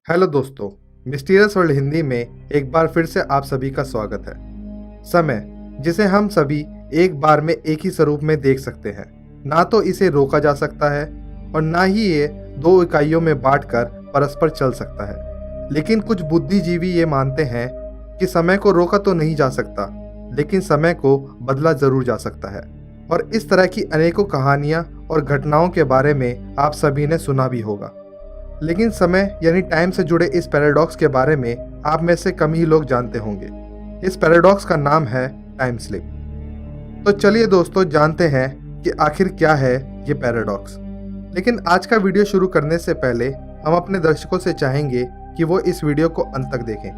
Hello दोस्तों, mysterious world Hindi में एक बार फिर से आप सभी का स्वागत है। समय, जिसे हम सभी एक बार में एक ही स्वरूप में देख सकते हैं, ना तो इसे रोका जा सकता है और ना ही ये दो इकाइयों में बांटकर परस्पर चल सकता है। लेकिन कुछ बुद्धिजीवी ये मानते हैं कि समय को रोका तो नहीं जा सकता, लेकिन समय को बदला जरूर जा सकता है। और इस तरह की अनेकों कहानियां और घटनाओं के बारे में आप सभी ने सुना भी होगा। लेकिन समय यानी टाइम से जुड़े इस पैराडॉक्स के बारे में आप में से कम ही लोग जानते होंगे। इस पैराडॉक्स का नाम है टाइम स्लिप। तो चलिए दोस्तों, जानते हैं कि आखिर क्या है ये पैराडॉक्स। लेकिन आज का वीडियो शुरू करने से पहले हम अपने दर्शकों से चाहेंगे कि वो इस वीडियो को अंत तक देखें,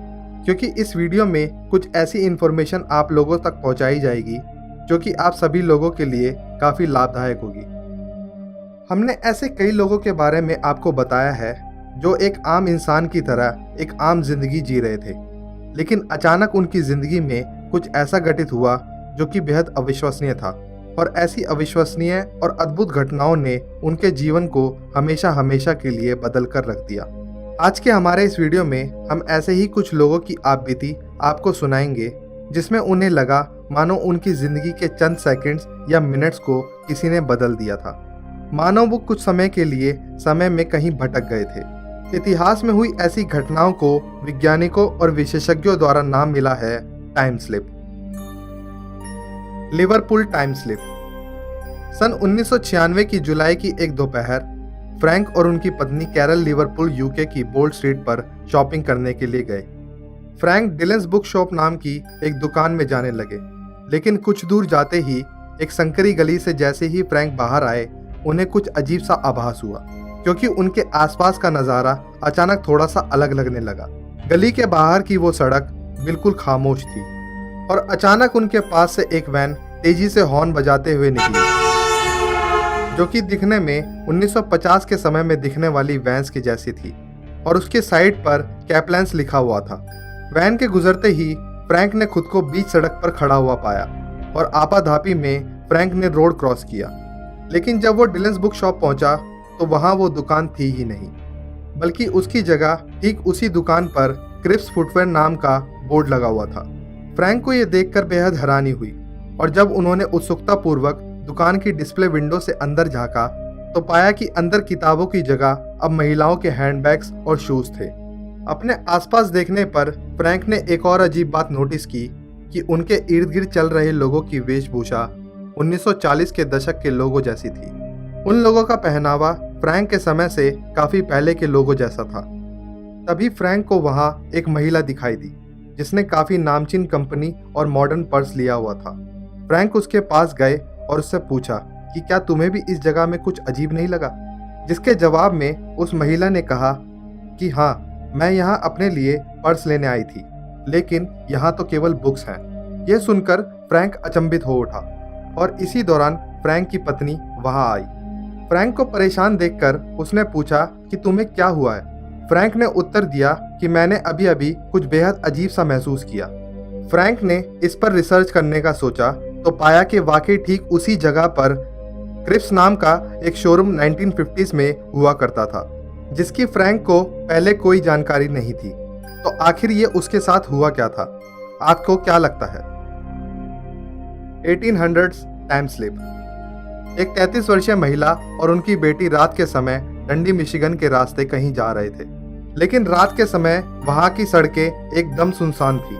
क्योंकि इस वीडियो में कुछ ऐसी इन्फॉर्मेशन आप लोगों तक पहुंचाई जाएगी जो कि आप सभी लोगों के लिए काफ़ी लाभदायक होगी। हमने ऐसे कई लोगों के बारे में आपको बताया है जो एक आम इंसान की तरह एक आम जिंदगी जी रहे थे, लेकिन अचानक उनकी जिंदगी में कुछ ऐसा घटित हुआ जो कि बेहद अविश्वसनीय था। और ऐसी अविश्वसनीय और अद्भुत घटनाओं ने उनके जीवन को हमेशा हमेशा के लिए बदल कर रख दिया। आज के हमारे इस वीडियो में हम ऐसे ही कुछ लोगों की आपबीती आपको सुनाएंगे जिसमें उन्हें लगा मानो उनकी जिंदगी के चंद सेकंड्स या मिनट्स को किसी ने बदल दिया था, मानो वो कुछ समय के लिए समय में कहीं भटक गए थे। इतिहास में हुई ऐसी घटनाओं को वैज्ञानिकों और विशेषज्ञों द्वारा नाम मिला है time slip. Liverpool time slip. सन 1996 की जुलाई की एक दोपहर फ्रैंक और उनकी पत्नी कैरल लिवरपूल यूके की बोल्ड स्ट्रीट पर शॉपिंग करने के लिए गए। फ्रैंक डिलेंस बुक शॉप नाम की एक दुकान में जाने लगे, लेकिन कुछ दूर जाते ही एक संकरी गली से जैसे ही फ्रैंक बाहर आए, उन्हें कुछ अजीब सा आभास हुआ, क्योंकि उनके आसपास का नज़ारा अचानक थोड़ा सा अलग लगने लगा। गली के बाहर की वो सड़क बिल्कुल खामोश थी और अचानक उनके पास से एक वैन तेजी से हॉर्न बजाते हुए निकली, जो कि दिखने में 1950 के समय में दिखने वाली वैन्स की जैसी थी और उसके साइड पर कैपलैंस लिखा हुआ था। वैन के गुजरते ही फ्रैंक ने खुद को बीच सड़क पर खड़ा हुआ पाया और आपाधापी में फ्रैंक ने रोड क्रॉस किया। लेकिन जब वो डिलेंस बुक शॉप पहुंचा तो वहां वो दुकान थी ही नहीं, बल्कि उसकी जगह ठीक उसी दुकान पर क्रिप्स फुटवेयर नाम का बोर्ड लगा हुआ था। फ्रैंक को ये देखकर बेहद हैरानी हुई और जब उन्होंने उत्सुकता पूर्वक दुकान की डिस्प्ले विंडो से अंदर झांका तो पाया कि अंदर किताबों की जगह अब महिलाओं के हैंडबैग्स और शूज थे। अपने आसपास देखने पर फ्रैंक ने एक और अजीब बात नोटिस की कि उनके इर्द गिर्द चल रहे लोगों की वेशभूषा 1940 के दशक के लोगों जैसी थी। उन लोगों का पहनावा फ्रैंक के समय से काफी पहले के लोगों जैसा था। तभी फ्रैंक को वहां एक महिला दिखाई दी जिसने काफी नामचीन कंपनी और मॉडर्न पर्स लिया हुआ था। फ्रैंक उसके पास गए और उससे पूछा कि क्या तुम्हें भी इस जगह में कुछ अजीब नहीं लगा, जिसके जवाब में उस महिला ने कहा कि हाँ, मैं यहाँ अपने लिए पर्स लेने आई थी, लेकिन यहाँ तो केवल बुक्स हैं। यह सुनकर फ्रैंक अचंभित हो उठा और इसी दौरान फ्रैंक की पत्नी वहां आई। फ्रैंक को परेशान देखकर उसने पूछा कि तुम्हें क्या हुआ है। फ्रैंक ने उत्तर दिया कि मैंने अभी अभी कुछ बेहद अजीब सा महसूस किया। फ्रैंक ने इस पर रिसर्च करने का सोचा तो पाया कि वाकई ठीक उसी जगह पर क्रिप्स नाम का एक शोरूम 1950s में हुआ करता था, जिसकी फ्रैंक को पहले कोई जानकारी नहीं थी। तो आखिर ये उसके साथ हुआ क्या था? आपको क्या लगता है? 1800s time slip. एक 33 वर्षीय महिला और उनकी बेटी रात के समय डंडी मिशिगन के रास्ते कहीं जा रहे थे, लेकिन रात के समय वहां की सड़कें एकदम सुनसान थी।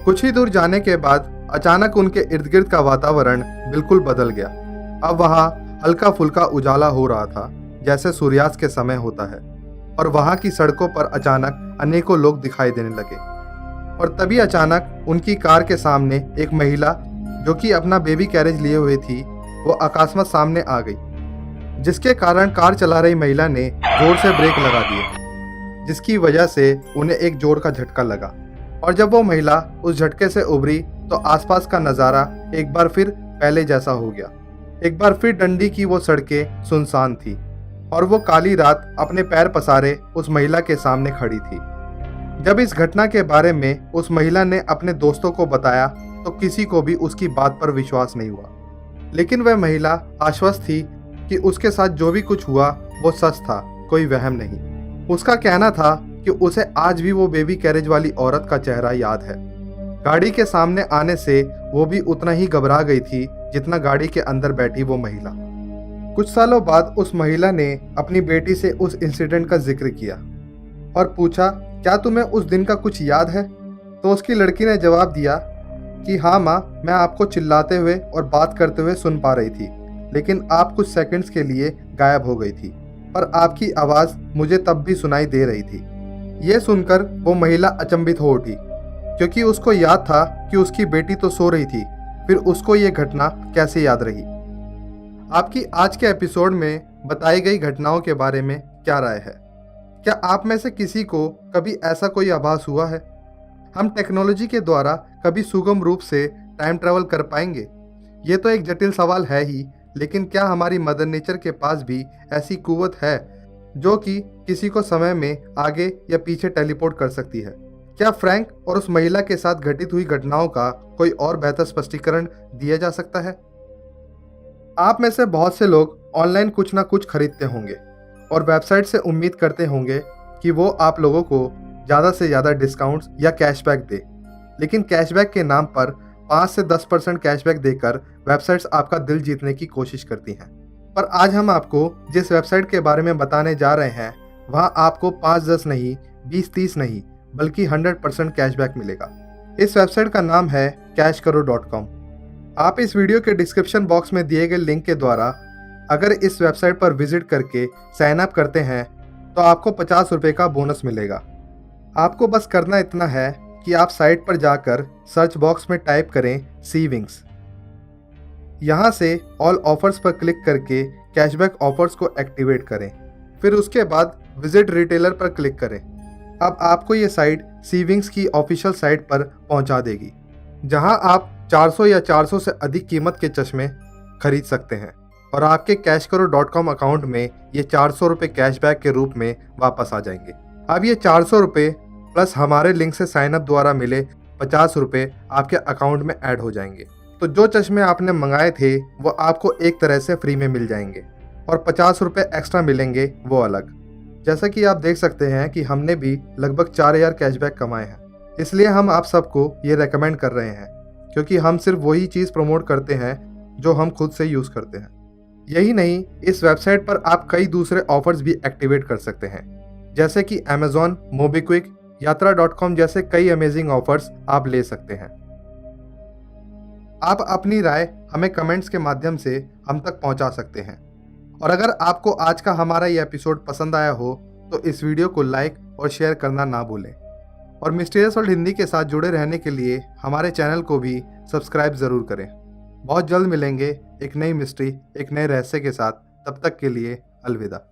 कुछ ही दूर जाने के बाद अचानक उनके इर्द गिर्द का वातावरण बिल्कुल बदल गया। अब वहां हल्का फुल्का उजाला हो रहा था, जैसे सूर्यास्त के समय होता है, और वहां की सड़कों पर अचानक अनेकों लोग दिखाई देने लगे। और तभी अचानक उनकी कार के सामने एक महिला जो कि अपना बेबी कैरेज लिए हुए थी, वो अकस्मात सामने आ गई, जिसके कारण कार चला रही महिला ने जोर से ब्रेक लगा दिए, जिसकी वजह से उन्हें एक जोर का झटका लगा। और जब वो महिला उस झटके से उभरी तो आसपास का नज़ारा एक बार फिर पहले जैसा हो गया। एक बार फिर डंडी की वो सड़कें सुनसान थी और वो काली रात अपने पैर पसारे उस महिला के सामने खड़ी थी। जब इस घटना के बारे में उस महिला ने अपने दोस्तों को बताया तो किसी को भी उसकी बात पर विश्वास नहीं हुआ, लेकिन वह महिला आश्वस्त थी कि उसके साथ जो भी कुछ हुआ वो सच था, कोई वहम नहीं। उसका कहना था कि उसे आज भी वो बेबी कैरेज वाली औरत का चेहरा याद है। गाड़ी के सामने आने से वो भी उतना ही घबरा गई थी जितना गाड़ी के अंदर बैठी वो महिला। कुछ सालों बाद उस महिला ने अपनी बेटी से उस इंसिडेंट का जिक्र किया और पूछा, क्या तुम्हें उस दिन का कुछ याद है? तो उसकी लड़की ने जवाब दिया कि हाँ माँ, मैं आपको चिल्लाते हुए और बात करते हुए सुन पा रही थी, लेकिन आप कुछ सेकंड्स के लिए गायब हो गई थी, पर आपकी आवाज़ मुझे तब भी सुनाई दे रही थी। ये सुनकर वो महिला अचंभित हो उठी, क्योंकि उसको याद था कि उसकी बेटी तो सो रही थी, फिर उसको ये घटना कैसे याद रही। आपकी आज के एपिसोड में बताई गई घटनाओं के बारे में क्या राय है? क्या आप में से किसी को कभी ऐसा कोई आभास हुआ है? हम टेक्नोलॉजी के द्वारा कभी सुगम रूप से टाइम ट्रैवल कर पाएंगे? ये तो एक जटिल सवाल है ही, लेकिन क्या हमारी मदर नेचर के पास भी ऐसी कुव्वत है जो कि किसी को समय में आगे या पीछे टेलीपोर्ट कर सकती है? क्या फ्रैंक और उस महिला के साथ घटित हुई घटनाओं का कोई और बेहतर स्पष्टीकरण दिया जा सकता है? आप में से बहुत से लोग ऑनलाइन कुछ ना कुछ खरीदते होंगे और वेबसाइट से उम्मीद करते होंगे कि वो आप लोगों को ज़्यादा से ज़्यादा डिस्काउंट्स या कैशबैक दे, लेकिन कैशबैक के नाम पर 5 से 10% कैशबैक देकर वेबसाइट्स आपका दिल जीतने की कोशिश करती हैं। पर आज हम आपको जिस वेबसाइट के बारे में बताने जा रहे हैं, वहाँ आपको 5-10 नहीं, 20-30 नहीं, बल्कि 100% कैशबैक मिलेगा। इस वेबसाइट का नाम है cashkaro.com। आप इस वीडियो के डिस्क्रिप्शन बॉक्स में दिए गए लिंक के द्वारा अगर इस वेबसाइट पर विजिट करके साइन अप करते हैं तो आपको 50 रुपये का बोनस मिलेगा। आपको बस करना इतना है कि आप साइट पर जाकर सर्च बॉक्स में टाइप करें सीविंग्स। यहाँ से ऑल ऑफर्स पर क्लिक करके कैशबैक ऑफर्स को एक्टिवेट करें, फिर उसके बाद विजिट रिटेलर पर क्लिक करें। अब आपको ये साइट सीविंग्स की ऑफिशियल साइट पर पहुँचा देगी, जहाँ आप 400 या 400 से अधिक कीमत के चश्मे खरीद सकते हैं और आपके cashkaro.com अकाउंट में ये 400 रुपये कैशबैक के रूप में वापस आ जाएंगे। अब ये 400 रुपये प्लस हमारे लिंक से साइन अप द्वारा मिले 50 रुपये आपके अकाउंट में ऐड हो जाएंगे। तो जो चश्मे आपने मंगाए थे वो आपको एक तरह से फ्री में मिल जाएंगे और 50 रुपये एक्स्ट्रा मिलेंगे वो अलग। जैसा कि आप देख सकते हैं कि हमने भी लगभग 4000 कैशबैक कमाए हैं, इसलिए हम आप सबको ये रेकमेंड कर रहे हैं, क्योंकि हम सिर्फ वही चीज़ प्रमोट करते हैं जो हम खुद से यूज़ करते हैं। यही नहीं, इस वेबसाइट पर आप कई दूसरे ऑफर्स भी एक्टिवेट कर सकते हैं, जैसे कि Amazon, मोबीक्विक, यात्रा.com जैसे कई अमेजिंग ऑफर्स आप ले सकते हैं। आप अपनी राय हमें कमेंट्स के माध्यम से हम तक पहुंचा सकते हैं, और अगर आपको आज का हमारा ये एपिसोड पसंद आया हो तो इस वीडियो को लाइक और शेयर करना ना भूलें, और मिस्टीरियस वर्ल्ड हिंदी के साथ जुड़े रहने के लिए हमारे चैनल को भी सब्सक्राइब ज़रूर करें। बहुत जल्द मिलेंगे एक नई मिस्ट्री, एक नए रहस्य के साथ। तब तक के लिए अलविदा।